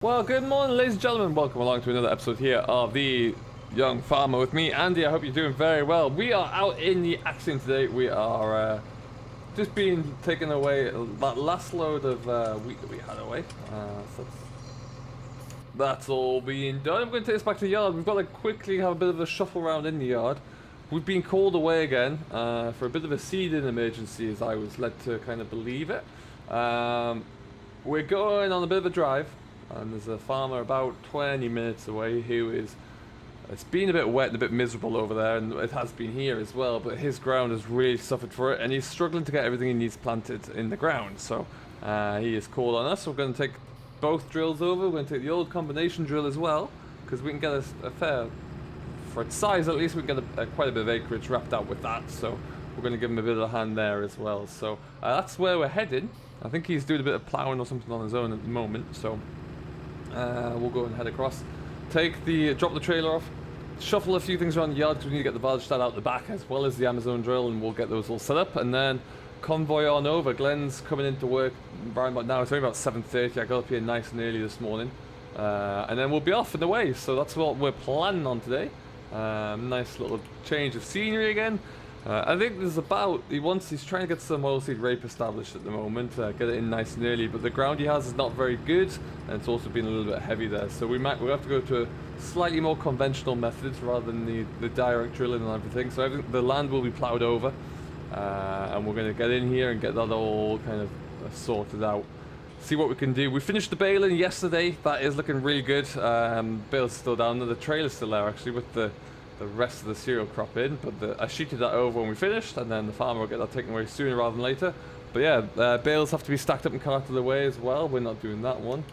Well, good morning, ladies and gentlemen. Welcome along to another episode here of The Young Farmer with me, Andy. I hope you're doing very well. We are out in the action today. We are just being taken away that last load of wheat that we had away. So that's all being done. I'm going to take this back to the yard. We've got to quickly have a bit of a shuffle around in the yard. We've been called away again for a bit of a seeding emergency, as I was led to kind of believe it. We're going on a bit of a drive. And there's a farmer about 20 minutes away who is, it's been a bit wet and a bit miserable over there, and it has been here as well, but his ground has really suffered for it, and he's struggling to get everything he needs planted in the ground. So he is called on us. We're going to take both drills over. We're going to take the old combination drill as well, because we can get a fair, for its size at least, we can get quite a bit of acreage wrapped out with that. So we're going to give him a bit of a hand there as well. So that's where we're heading. I think he's doing a bit of ploughing or something on his own at the moment. So we'll go and head across, drop the trailer off, shuffle a few things around the yard because we need to get the barge stand out the back as well as the Amazon drill, and we'll get those all set up and then convoy on over. Glenn's coming into work around about now. It's only about 7:30. I got up here nice and early this morning, and then we'll be off and away. So that's what we're planning on today. Nice little change of scenery again. I think there's he's trying to get some oilseed rape established at the moment, get it in nice and early, but the ground he has is not very good, and it's also been a little bit heavy there, so we'll have to go to a slightly more conventional methods rather than the direct drilling and everything. So the land will be ploughed over, and we're going to get in here and get that all kind of sorted out, see what we can do. We finished the baling yesterday. That is looking really good. Bale's still down there, the trailer's still there actually with the rest of the cereal crop in, but I sheeted that over when we finished, and then the farmer will get that taken away sooner rather than later. But yeah, bales have to be stacked up and carted away as well. We're not doing that one.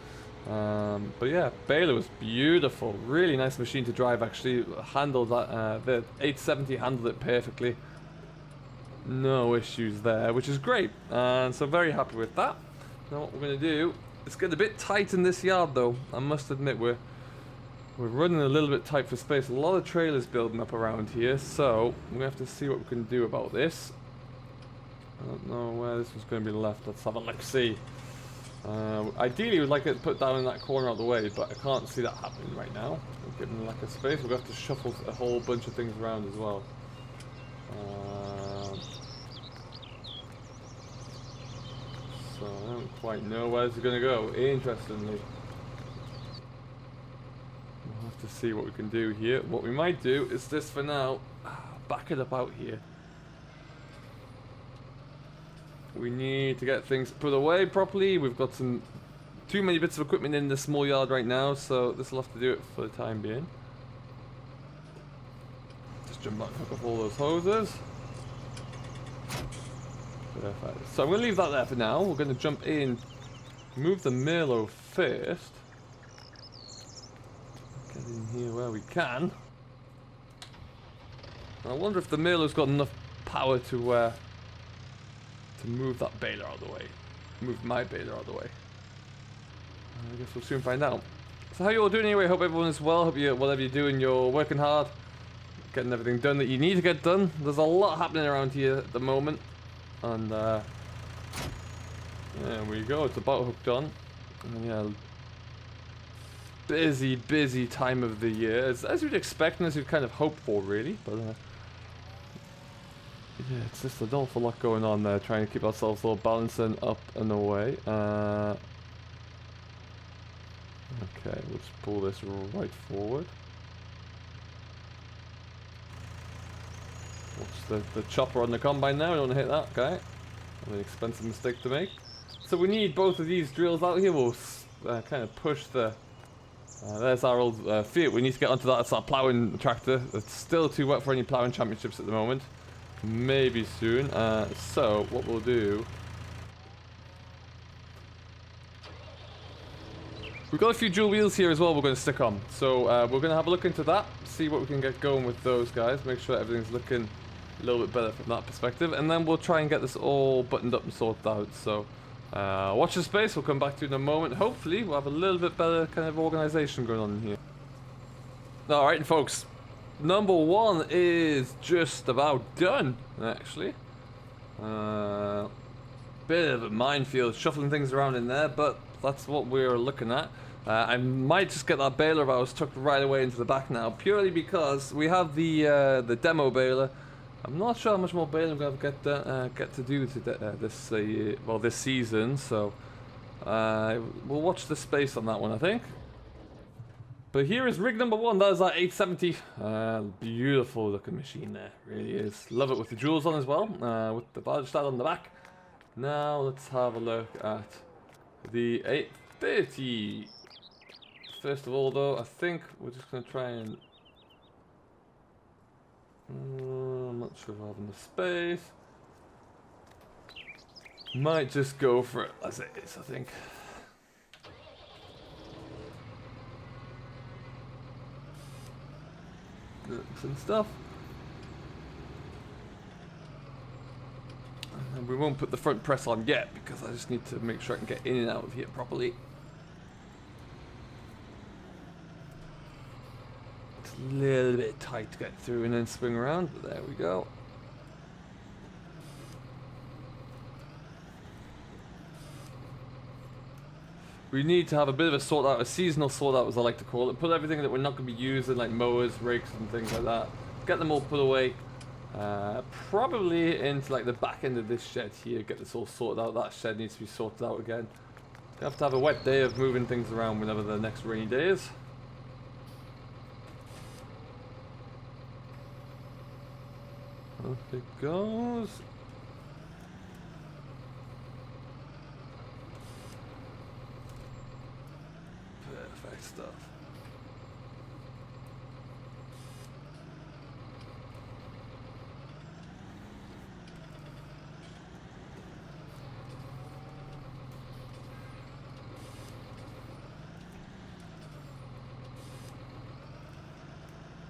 But yeah, baler was beautiful, really nice machine to drive actually. Handled that, the 870 handled it perfectly. No issues there, which is great, and so very happy with that. Now what we're going to do, it's getting a bit tight in this yard though. I must admit we're running a little bit tight for space. A lot of trailers building up around here, so we're going to have to see what we can do about this. I don't know where this was going to be left. Let's have a look-see. Ideally, we'd like it put down in that corner out of the way, but I can't see that happening right now. Given the lack of space, we're going to have to shuffle a whole bunch of things around as well. So I don't quite know where this is going to go, interestingly. We'll have to see what we can do here. What we might do is this for now. Back it up out here. We need to get things put away properly. We've got too many bits of equipment in this small yard right now, so this will have to do it for the time being. Just jump back and hook up all those hoses. Perfect. So I'm going to leave that there for now. We're going to jump in, move the Merlot first. Get in here where we can. I wonder if the Merlot's got enough power to move that baler out of the way. Move my baler out of the way. I guess we'll soon find out. So how you all doing anyway? Hope everyone is well. Hope whatever you're doing, you're working hard, getting everything done that you need to get done. There's a lot happening around here at the moment, and there we go. It's about hooked on. And yeah. Busy time of the year, as you'd expect and as you'd kind of hope for, really. But yeah, it's just an awful lot going on there, trying to keep ourselves all balancing up and away. Okay, we'll just pull this right forward. Watch the chopper on the combine now. I don't want to hit that guy. An expensive mistake to make. So we need both of these drills out here. We'll kind of push the. There's our old Fiat. We need to get onto that. It's our ploughing tractor. It's still too wet for any ploughing championships at the moment. Maybe soon. So what we'll do, we've got a few dual wheels here as well we're going to stick on. So we're going to have a look into that, see what we can get going with those guys, make sure everything's looking a little bit better from that perspective, and then we'll try and get this all buttoned up and sorted out. So watch the space. We'll come back to you in a moment. Hopefully we'll have a little bit better kind of organization going on in here. Alright, folks, number one is just about done, actually. Bit of a minefield, shuffling things around in there, but that's what we're looking at. I might just get that baler of ours tucked right away into the back now, purely because we have the demo baler. I'm not sure how much more baling I'm going to get to do this season, so we'll watch the space on that one, I think. But here is rig number 1. That is our 870. Beautiful looking machine there, really is. Love it with the jewels on as well, with the barge style on the back. Now let's have a look at the 830. First of all, though, I think we're just going to try and... I'm not sure if I have enough space. Might just go for it as it is, I think. And stuff. And we won't put the front press on yet because I just need to make sure I can get in and out of here properly. It's a little bit tight to get through and then swing around, but there we go. We need to have a bit of a sort out, a seasonal sort out as I like to call it. Put everything that we're not going to be using, like mowers, rakes and things like that. Get them all put away. Probably into like the back end of this shed here. Get this all sorted out. That shed needs to be sorted out again. You have to have a wet day of moving things around whenever the next rainy day is. Up it goes. Perfect stuff.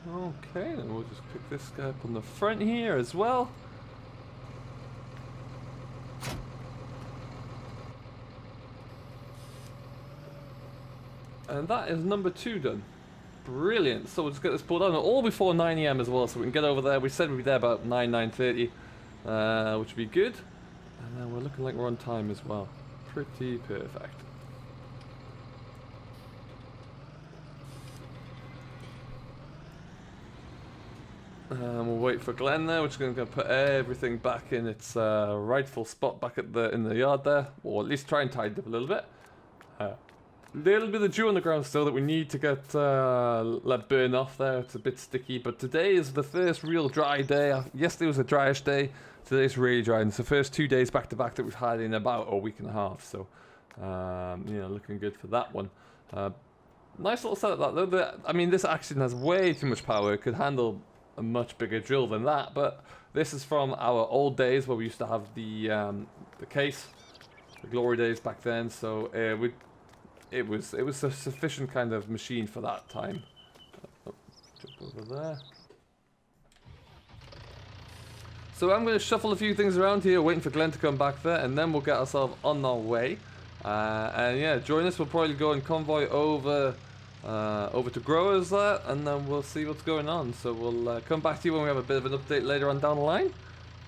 Okay, then we'll just pick this guy up on the front here as well. And that is number 2 done. Brilliant. So we'll just get this pulled on all before 9 AM as well, so we can get over there. We said we'd be there about 9:30, which would be good. And then we're looking like we're on time as well. Pretty perfect. We'll wait for Glenn there, which is going to put everything back in its rightful spot back at in the yard there, or at least try and tidy up a little bit. Little bit of dew on the ground still that we need to get let burn off there. It's a bit sticky, but today is the first real dry day. Yesterday was a dryish day. Today's really dry, and it's the first 2 days back to back that we've had in about a week and a half. So, you know, looking good for that one. Nice little setup that though. I mean, this Axion has way too much power. It could handle a much bigger drill than that, but this is from our old days where we used to have the case, the glory days back then. So it was a sufficient kind of machine for that time. Jump over there. So I'm going to shuffle a few things around here, waiting for Glenn to come back there, and then we'll get ourselves on our way. And yeah, join us. We'll probably go and convoy over to growers there, and then we'll see what's going on. So we'll come back to you when we have a bit of an update later on down the line,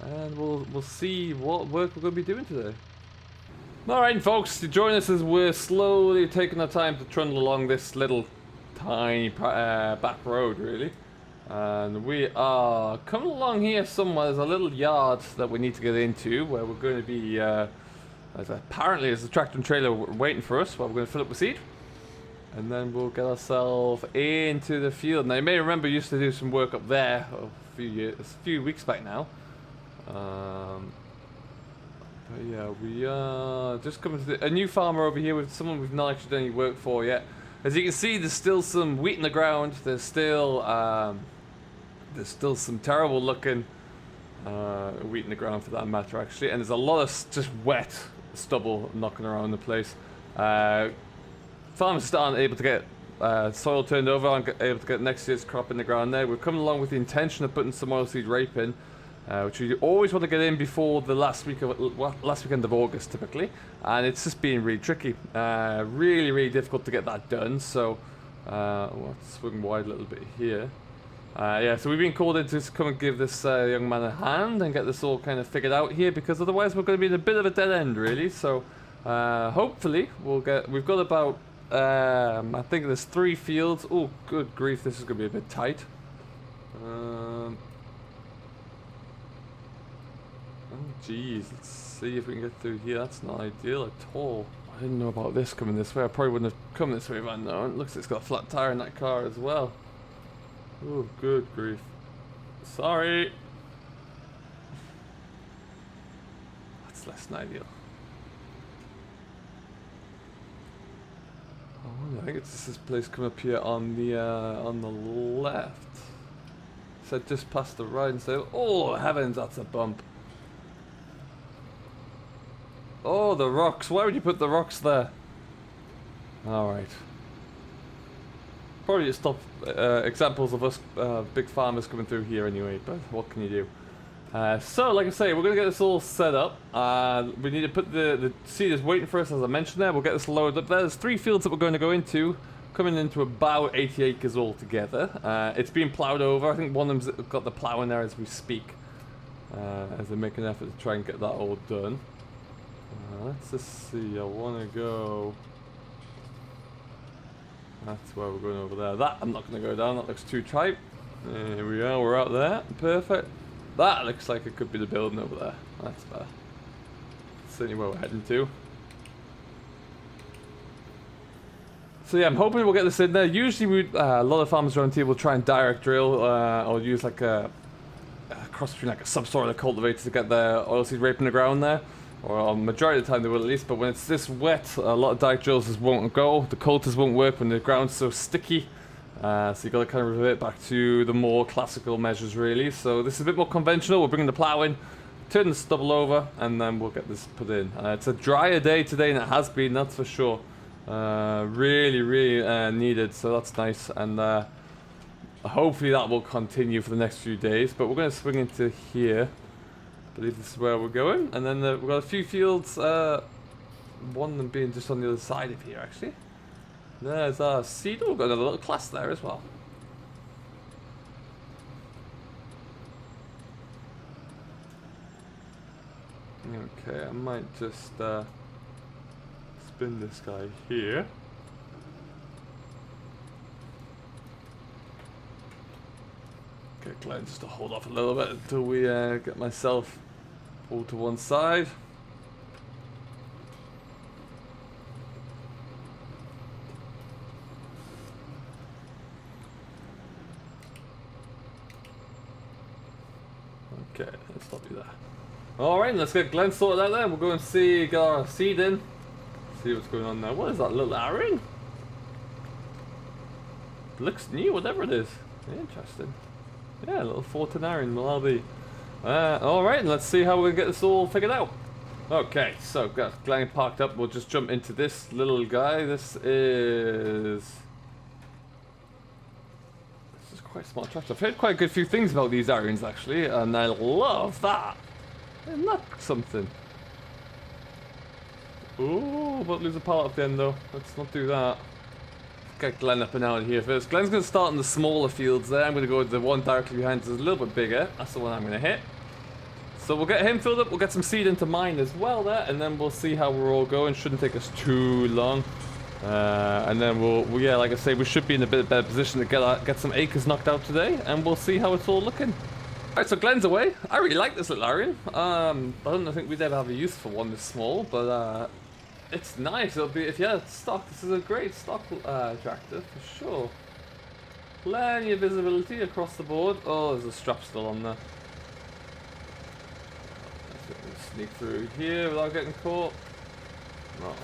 and we'll see what work we're going to be doing today. Alright folks, join us as we're slowly taking our time to trundle along this little tiny back road really. And we are coming along here somewhere. There's a little yard that we need to get into where we're going to be, apparently there's a tractor and trailer waiting for us while we're going to fill up with seed. And then we'll get ourselves into the field. Now you may remember we used to do some work up there a few weeks back now. But yeah, we are just coming to a new farmer over here with someone we've not actually done any work for yet. As you can see, there's still some wheat in the ground. There's still some terrible looking wheat in the ground for that matter actually. And there's a lot of just wet stubble knocking around the place. Farmers aren't able to get soil turned over, aren't able to get next year's crop in the ground there. We're coming along with the intention of putting some oilseed rape in, which you always want to get in before the last weekend of August typically, and it's just being really tricky. Really difficult to get that done. So let's swing wide a little bit here. Yeah, so we've been called in to come and give this young man a hand and get this all kind of figured out here, because otherwise we're going to be in a bit of a dead end really. So hopefully we've got about I think there's 3 fields. Oh, good grief, this is going to be a bit tight. Oh, jeez, let's see if we can get through here. That's not ideal at all. I didn't know about this coming this way. I probably wouldn't have come this way if I'd known. It looks like it's got a flat tire in that car as well. Oh, good grief. Sorry. That's less than ideal. I think it's this place coming up here on the left. So just past the right and say, oh heavens, that's a bump. Oh, the rocks. Why would you put the rocks there? Alright. Probably just stop examples of us big farmers coming through here anyway, but what can you do? So, like I say, we're going to get this all set up. We need to put the seed is waiting for us, as I mentioned there. We'll get this loaded up there. There's 3 fields that we're going to go into, coming into about 80 acres altogether. It's being ploughed over. I think one of them's got the plough in there as we speak, as they make an effort to try and get that all done. Let's just see, I want to go... That's where we're going over there. That, I'm not going to go down, that looks too tight. There we are, we're out there, perfect. That looks like it could be the building over there. That's better. Certainly where we're heading to. So yeah, I'm hoping we'll get this in there. Usually a lot of farmers around here will try and direct drill or use like a cross between like a subsoil and a cultivator to get their oilseed rape in the ground there. Or majority of the time they will at least, but when it's this wet, a lot of direct drills just won't go. The coulters won't work when the ground's so sticky. So you got to kind of revert back to the more classical measures really. So this is a bit more conventional. We're bringing the plough in, turn the stubble over, and then we'll get this put in. It's a drier day today than it has been, that's for sure. Really needed, so that's nice. And hopefully that will continue for the next few days. But we're going to swing into here. I believe this is where we're going. And then we've got a few fields, one of them being just on the other side of here actually. There's our seed. Oh, we've got another little class there as well. Okay, I might just spin this guy here. Okay, Glenn, just to hold off a little bit until we get myself pulled to one side. Okay, let's stop you there. Alright, let's get Glenn sorted out there. We'll go and get our seed in. See what's going on there. What is that little arrow? Looks new, whatever it is. Interesting. Yeah, a little Fortinarian, well be. Alright, let's see how we can get this all figured out. Okay, so got Glenn parked up. We'll just jump into this little guy. This is quite a smart tractor. I've heard quite a good few things about these Arians actually, and I love that. Isn't that something? Ooh, but lose a pallet at the end though. Let's not do that. Get Glenn up and out of here first. Glenn's going to start in the smaller fields there. I'm going to go to the one directly behind us, a little bit bigger. That's the one I'm going to hit. So we'll get him filled up. We'll get some seed into mine as well there, and then we'll see how we're all going. Shouldn't take us too long. And then yeah, like I say, we should be in a bit better position to get some acres knocked out today, and we'll see how it's all looking. Alright, so Glenn's away. I really like this little Arian. I don't think we'd ever have a use for one this small, but it's nice. It'll be, if you had stock, this is a great stock tractor for sure. Plenty of visibility across the board. Oh, there's a strap still on there. Let's sneak through here without getting caught. Not around.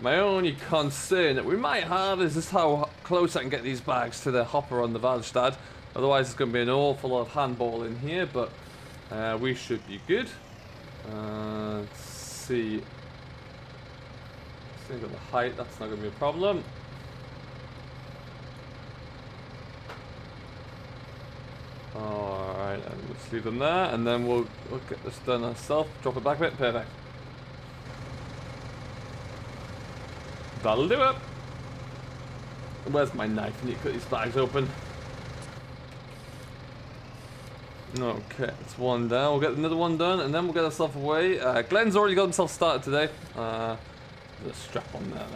My only concern that we might have is just how close I can get these bags to the hopper on the Valstad. Otherwise, it's going to be an awful lot of handball in here, but we should be good. Let's see. Let's see the height, that's not going to be a problem. Alright, let's leave them there, and then we'll get this done ourselves. Drop it back a bit, perfect. That'll do it. Where's my knife? I need to cut these bags open. Okay, that's one down. We'll get another one done, and then we'll get ourselves away. Glenn's already got himself started today. There's a strap on there.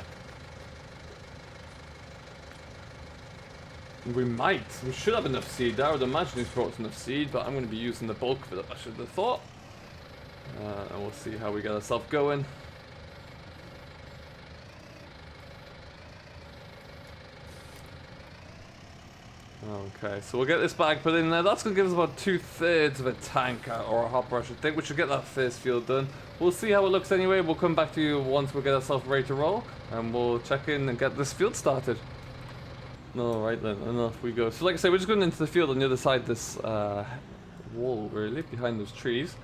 We should have enough seed. I would imagine he's brought enough seed, but I'm going to be using the bulk of it, I should have thought. And we'll see how we get ourselves going. Okay, so we'll get this bag put in there. That's going to give us about 2/3 of a tank or a hopper, I should think. We should get that first field done. We'll see how it looks anyway. We'll come back to you once we get ourselves ready to roll, and we'll check in and get this field started. Alright then, and off we go. So like I say, we're just going into the field on the other side of this wall, really, behind those trees.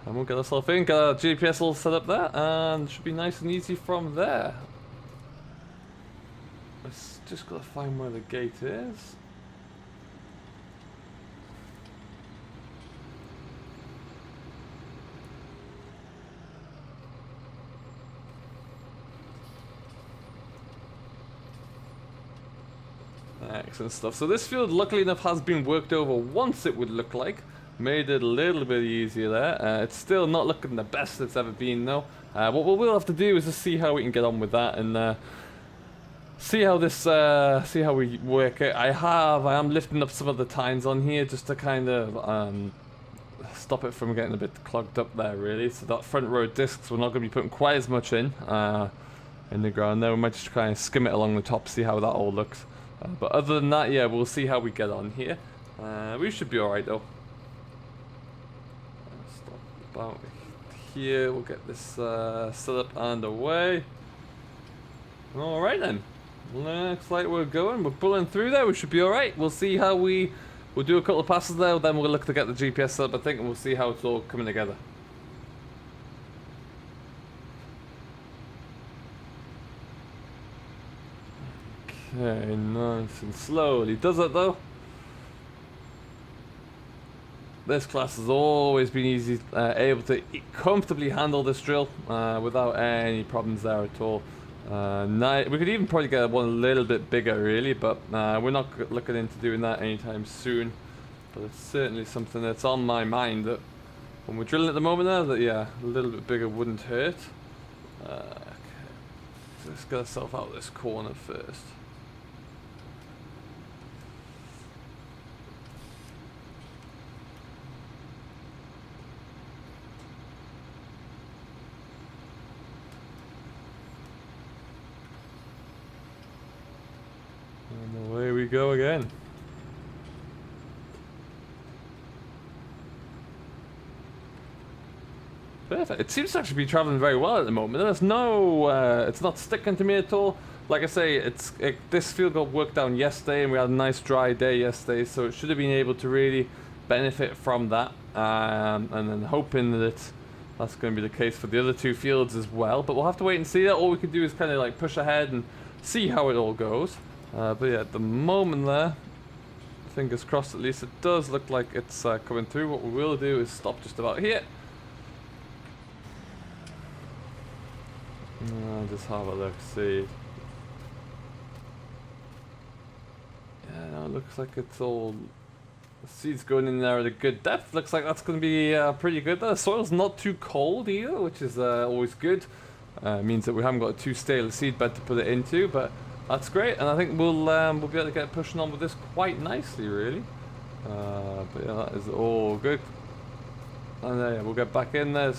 And we'll get ourselves in, get our GPS all set up there, and it should be nice and easy from there. Let's just got to find where the gate is. Excellent stuff. So this field, luckily enough, has been worked over once, it would look like. Made it a little bit easier there. It's still not looking the best it's ever been, though. What we'll have to do is just see how we can get on with that and see how we work it. I am lifting up some of the tines on here just to kind of stop it from getting a bit clogged up there, really. So that front row discs, we're not going to be putting quite as much in the ground there. We might just try and skim it along the top, see how that all looks. But other than that, yeah, we'll see how we get on here. We should be alright though. Stop about here, we'll get this set up and away. Alright then. Looks like we're pulling through there, we should be alright. We'll see how we'll do a couple of passes there, then we'll look to get the GPS set up, I think, and we'll see how it's all coming together. Okay, nice and slowly does it though. This class has always been able to comfortably handle this drill without any problems there at all. We could even probably get one a little bit bigger, really, but we're not looking into doing that anytime soon. But it's certainly something that's on my mind, that when we're drilling at the moment now, that yeah, a little bit bigger wouldn't hurt. Okay. So let's get ourselves out of this corner first. And away we go again. Perfect. It seems to actually be traveling very well at the moment. There's no, it's not sticking to me at all. Like I say, this field got worked down yesterday, and we had a nice dry day yesterday, so it should have been able to really benefit from that. And then hoping that that's going to be the case for the other two fields as well. But we'll have to wait and see that. All we can do is kind of like push ahead and see how it all goes. But yeah, at the moment there, fingers crossed, at least it does look like it's coming through. What we will do is stop just about here. Just have a look, see. Yeah, no, it looks like it's all... The seed's going in there at a good depth. Looks like that's going to be pretty good. The soil's not too cold either, which is always good. Means that we haven't got too stale a seed bed to put it into, but that's great. And I think we'll be able to get pushing on with this quite nicely, really. But yeah, that is all good. And yeah, we'll get back in there.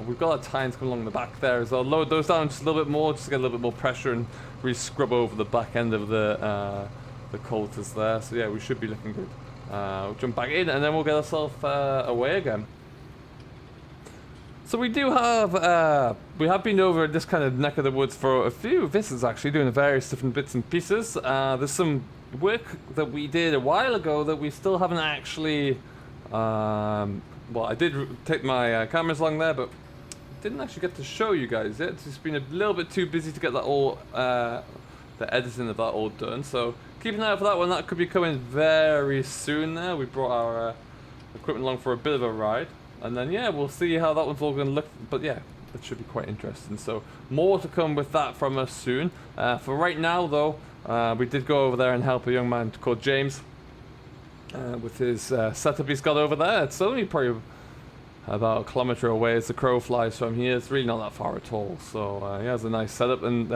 We've got our tines coming along the back there as well. Load those down just a little bit more, just to get a little bit more pressure and really scrub over the back end of the coulters there. So yeah, we should be looking good. We'll jump back in and then we'll get ourselves away again. So we do have, we have been over this kind of neck of the woods for a few visits actually, doing various different bits and pieces. There's some work that we did a while ago that we still haven't actually, well, I did take my cameras along there, but didn't actually get to show you guys yet. It's just been a little bit too busy to get that all, the editing of that all done. So keep an eye out for that one. That could be coming very soon there. We brought our equipment along for a bit of a ride. And then, yeah, we'll see how that one's all going to look. But yeah, it should be quite interesting. So more to come with that from us soon. For right now, though, We did go over there and help a young man called James with his setup he's got over there. It's only probably about a kilometer away as the crow flies from here. It's really not that far at all. So he has a nice setup, and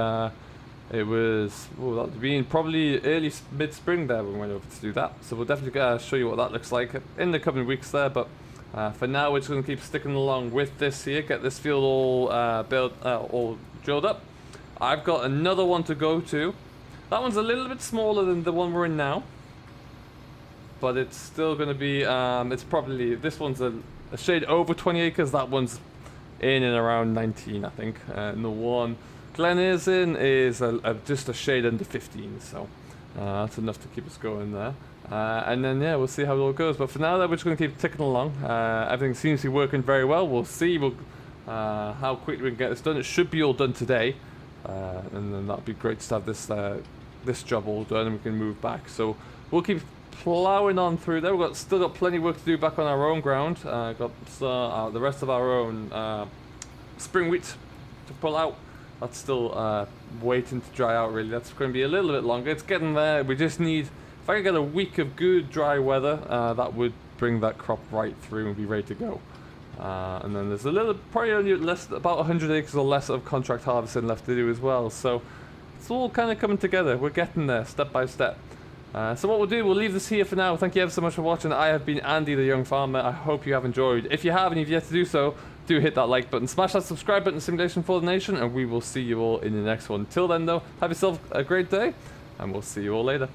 it was that would be probably early mid-spring there when we went over to do that. So we'll definitely show you what that looks like in the coming weeks there. But for now, we're just going to keep sticking along with this here, get this field all built, all drilled up. I've got another one to go to. That one's a little bit smaller than the one we're in now, but it's still going to be. It's probably this one's a shade over 20 acres. That one's in and around 19, I think. And the one Glen is in is just a shade under 15, so that's enough to keep us going there. And then yeah, we'll see how it all goes. But for now, we're just going to keep ticking along. Everything seems to be working very well. We'll see how quickly we can get this done. It should be all done today, and then that'd be great to have this job all done, and we can move back. So we'll keep plowing on through there. We've still got plenty of work to do back on our own ground. Got the rest of our own spring wheat to pull out. That's still waiting to dry out, really. That's going to be a little bit longer. It's getting there. We just need, if I can get a week of good dry weather, that would bring that crop right through and be ready to go. And then there's probably only about 100 acres or less of contract harvesting left to do as well. So it's all kind of coming together. We're getting there step by step. So what we'll do, we'll leave this here for now. Thank you ever so much for watching. I have been Andy, the young farmer. I hope you have enjoyed. If you have and you've yet to do so, do hit that like button, smash that subscribe button, Simulation for the Nation, and we will see you all in the next one. Till then, though, have yourself a great day, and we'll see you all later.